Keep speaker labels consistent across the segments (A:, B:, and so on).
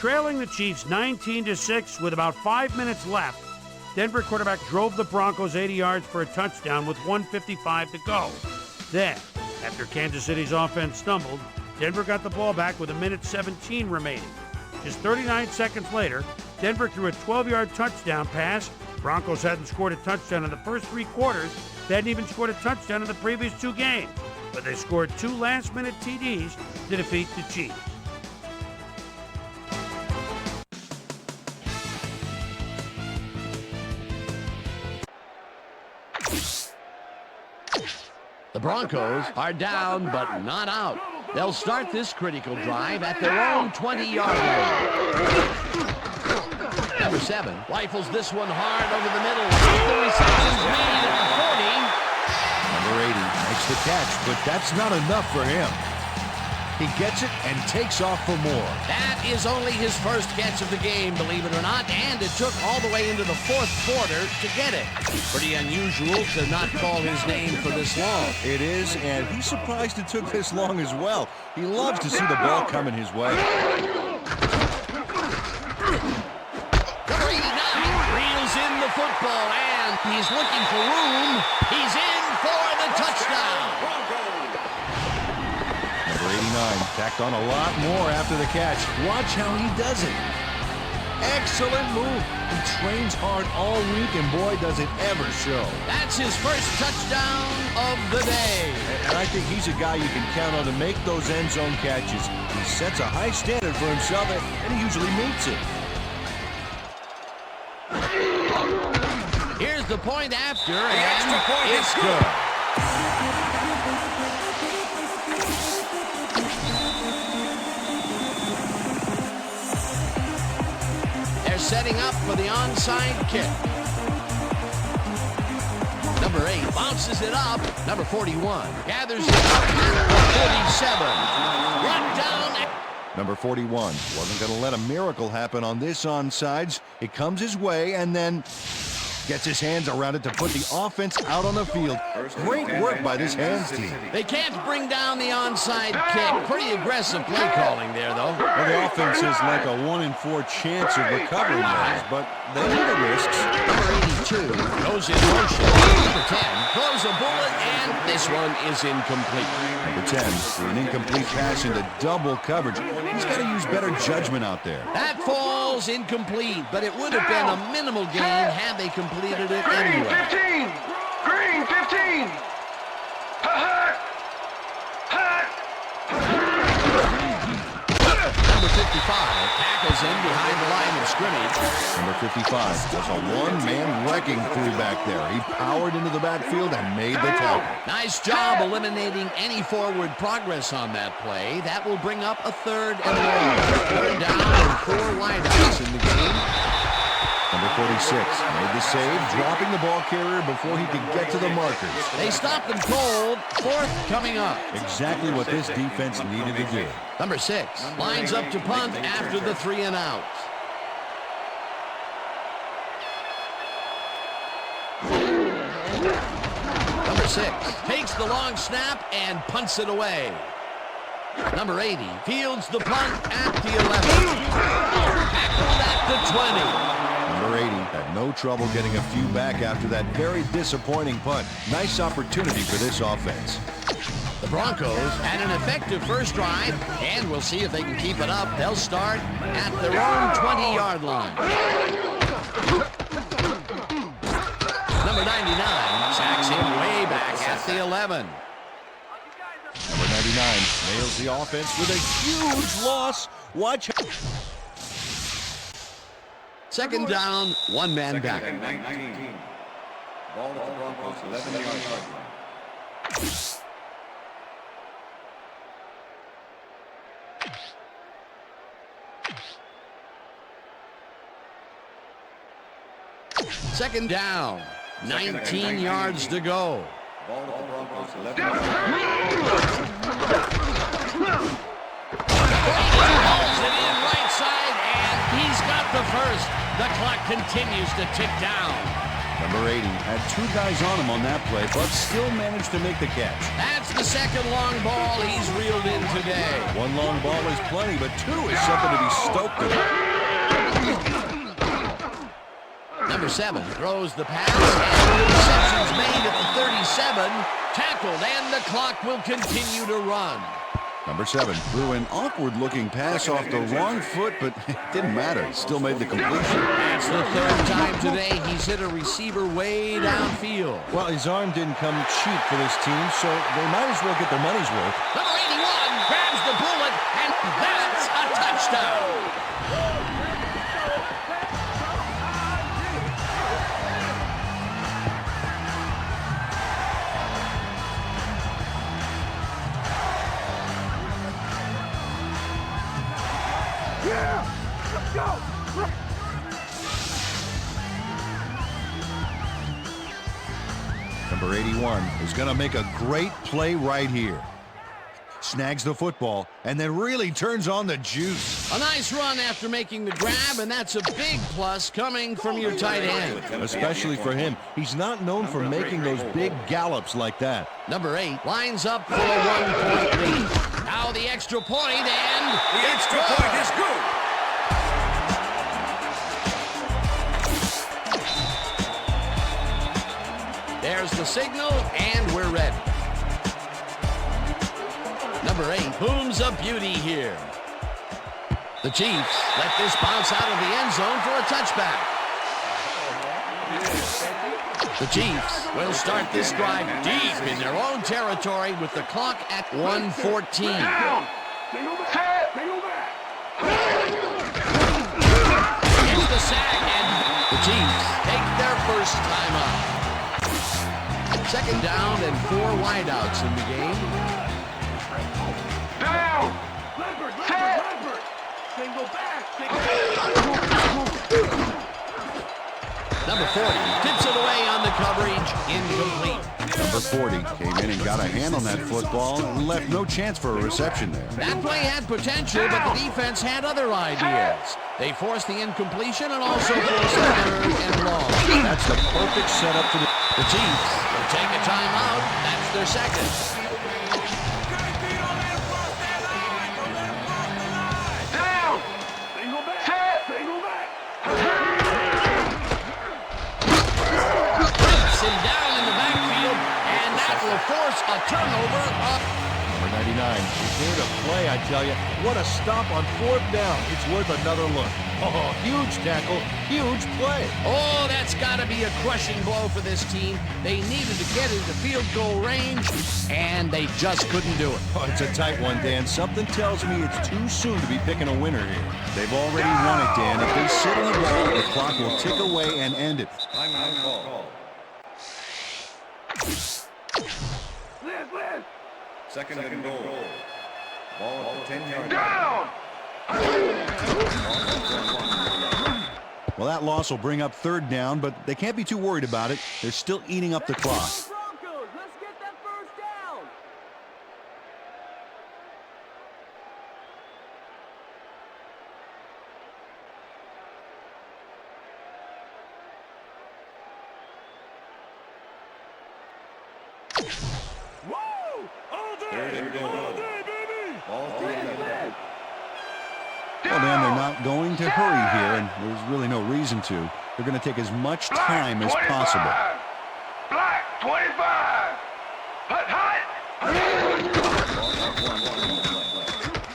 A: Trailing the Chiefs 19-6 with about 5 minutes left, Denver quarterback drove the Broncos 80 yards for a touchdown with 1:55 to go. Then, after Kansas City's offense stumbled, Denver got the ball back with 1:17 remaining. Just 39 seconds later, Denver threw a 12-yard touchdown pass. Broncos hadn't scored a touchdown in the first 3 quarters. They hadn't even scored a touchdown in the previous 2 games. But they scored 2 last-minute TDs to defeat the Chiefs.
B: The Broncos are down, but not out. They'll start this critical drive at their own 20-yard line. Number 7 rifles this one hard over the middle. The reception's made at the 40.
C: Number 80 makes the catch, but that's not enough for him. He gets it and takes off for more.
B: That is only his first catch of the game, believe it or not, and it took all the way into the 4th quarter to get it. Pretty unusual to not call his name for this long.
C: It is, and he's surprised it took this long as well. He loves to see the ball coming his way.
B: Number 89 reels in the football, and he's looking for room. He's in for the touchdown.
C: Number 89 tacked on a lot more after the catch. Watch how he does it. Excellent move. He trains hard all week, and boy, does it ever show.
B: That's his first touchdown of the day.
C: And I think he's a guy you can count on to make those end zone catches. He sets a high standard for himself, and he usually meets it.
B: Here's the point after, and it's good. They're setting up for the onside kick. Number 8 bounces it up. Number 41 gathers it up at the 47. Brought down.
C: Number 41 wasn't going to let a miracle happen on this onside. It comes his way and then gets his hands around it to put the offense out on the field. Great work by this hands team.
B: They can't bring down the onside kick. Pretty aggressive play calling there, though.
C: Well, the offense is like a 1 in 4 chance of recovering those, but they need the risks.
B: Number 82 goes in motion. Number 10 throws a bullet, and this one is incomplete.
C: Number 10, an incomplete pass into double coverage. He's got to use better judgment out there.
B: That falls incomplete, but it would have been a minimal gain had they completed it anyway.
D: Green 15! Green 15! Hut! Hut!
B: Number 55 tackles him behind the line of scrimmage.
C: Number 55 was a one-man wrecking crew back there. He powered into the backfield and made the tackle.
B: Nice job eliminating any forward progress on that play. That will bring up a 3rd and long. 3rd down and 4 wideouts in the game.
C: Number 46 made the save, dropping the ball carrier before he could get to the markers.
B: They stopped them cold. 4th coming up.
C: Exactly what this defense needed to do.
B: Number 6 lines up to punt after the 3 and out. Number 6 takes the long snap and punts it away. Number 80 fields the punt at the 11. Tackled at the 20.
C: Number 80 had no trouble getting a few back after that very disappointing punt. Nice opportunity for this offense.
B: The Broncos had an effective first drive, and we'll see if they can keep it up. They'll start at their own 20-yard line. Number 99 sacks him way back at the 11.
C: Number 99 nails the offense with a huge loss. Watch.
B: 2nd down, 1 man back.
D: Ball at the Broncos 11-yard line.
B: Second down, 19 yards to go.
D: Ball at the Broncos 11-yard line.
B: Hauls it in right side, and he's got the first. The clock continues to tick down.
C: Number 80 had two guys on him on that play, but still managed to make the catch.
B: That's the second long ball he's reeled in today.
C: One long ball is plenty, but two is something to be stoked about.
B: Number 7 throws the pass, and the reception's made at the 37. Tackled, and the clock will continue to run.
C: Number 7 threw an awkward-looking pass off the wrong foot, but it didn't matter. He still made the completion.
B: That's the third time today he's hit a receiver way downfield.
C: Well, his arm didn't come cheap for this team, so they might as well get their money's worth.
B: Number 81 grabs the bullet, and that's a touchdown.
C: Number 81 is going to make a great play right here. Snags the football and then really turns on the juice.
B: A nice run after making the grab, and that's a big plus coming from your tight end.
C: Especially for him. He's not known for making those big gallops like that.
B: Number 8 lines up for a 1-point lead. Now the extra point, and
D: The extra point is good.
B: there's the signal, and we're ready. Number 8 booms a beauty here. The Chiefs let this bounce out of the end zone for a touchback. The Chiefs will start this drive deep in their own territory with the clock at 1:14. It's the sack, and the Chiefs take their first time out. Second down and 4 wideouts in the game.
D: Down.
B: Number 40 tips it away on the coverage, incomplete.
C: Number 40 came in and got a hand on that football and left no chance for a reception there.
B: That play had potential, but the defense had other ideas. They forced the incompletion and also forced a third and long.
C: That's the perfect setup for
B: The Chiefs will take a timeout. That's their second.
D: Down.
B: Him down in the backfield, and that will force a turnover.
C: Number 99. He's here to play, I tell you. What a stop on 4th down. It's worth another look. Oh, huge tackle, huge play.
B: Oh, that's got to be a crushing blow for this team. They needed to get into field goal range, and they just couldn't do it.
C: Oh, it's a tight one, Dan. Something tells me it's too soon to be picking a winner here. They've already won it, Dan. If they sit on the ball, the clock will tick away and end it.
D: Timeout call. Second and goal. Ball at the 10-yard line. Down!
C: Well, that loss will bring up 3rd down, but they can't be too worried about it. They're still eating up the clock.
E: Broncos, let's get that first down.
D: Third and goal. Ball at the 11.
C: Well, Dan, they're not going to hurry here, and there's really no reason to. They're going to take as much time as possible.
D: Black 25. Hut.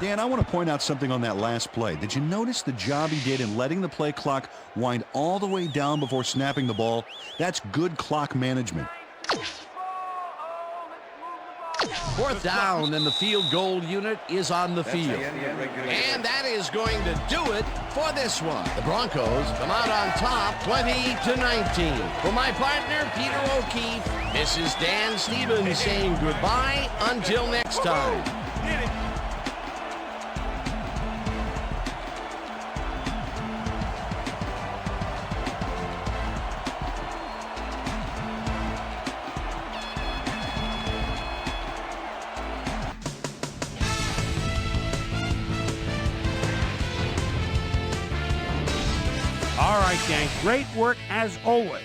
C: Dan, I want to point out something on that last play. Did you notice the job he did in letting the play clock wind all the way down before snapping the ball? That's good clock management.
B: 4th down, and the field goal unit is on the field. And that is going to do it for this one. The Broncos come out on top 20-19. For my partner, Peter O'Keefe, this is Dan Stevens saying goodbye until next time.
A: All right, gang. Great work as always.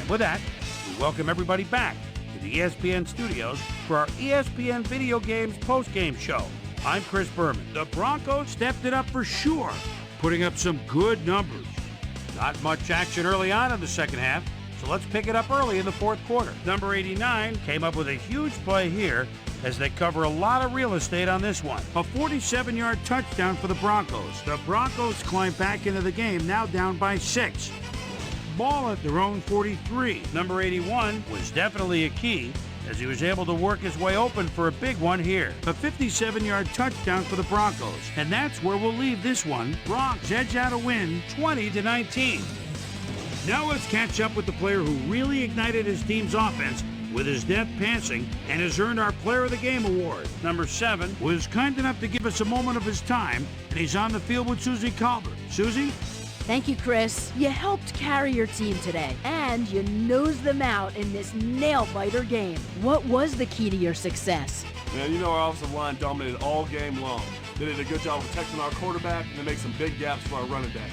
A: With that, we welcome everybody back to the ESPN studios for our ESPN Video Games postgame show. I'm Chris Berman. The Broncos stepped it up for sure, putting up some good numbers. Not much action early on in the second half, so let's pick it up early in the fourth quarter. Number 89 came up with a huge play here as they cover a lot of real estate on this one. A 47-yard touchdown for the Broncos. The Broncos climb back into the game, now down by 6. Ball at their own 43. Number 81 was definitely a key as he was able to work his way open for a big one here. A 57-yard touchdown for the Broncos. And that's where we'll leave this one. Broncs edge out a win, 20-19. Now let's catch up with the player who really ignited his team's offense with his depth passing and has earned our Player of the Game award. Number 7 was kind enough to give us a moment of his time, and he's on the field with Susie Colbert. Susie?
F: Thank you, Chris. You helped carry your team today, and you nosed them out in this nail-biter game. What was the key to your success?
G: Man, you know our offensive line dominated all game long. They did a good job of protecting our quarterback, and they make some big gaps for our running back.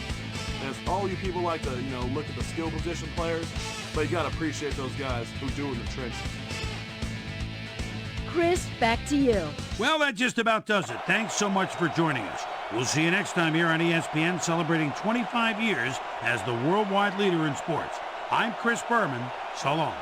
G: And it's all you people like to, look at the skill position players, but you got to appreciate those guys who do in the trenches.
F: Chris, back to you.
A: Well, that just about does it. Thanks so much for joining us. We'll see you next time here on ESPN, celebrating 25 years as the worldwide leader in sports. I'm Chris Berman. So long.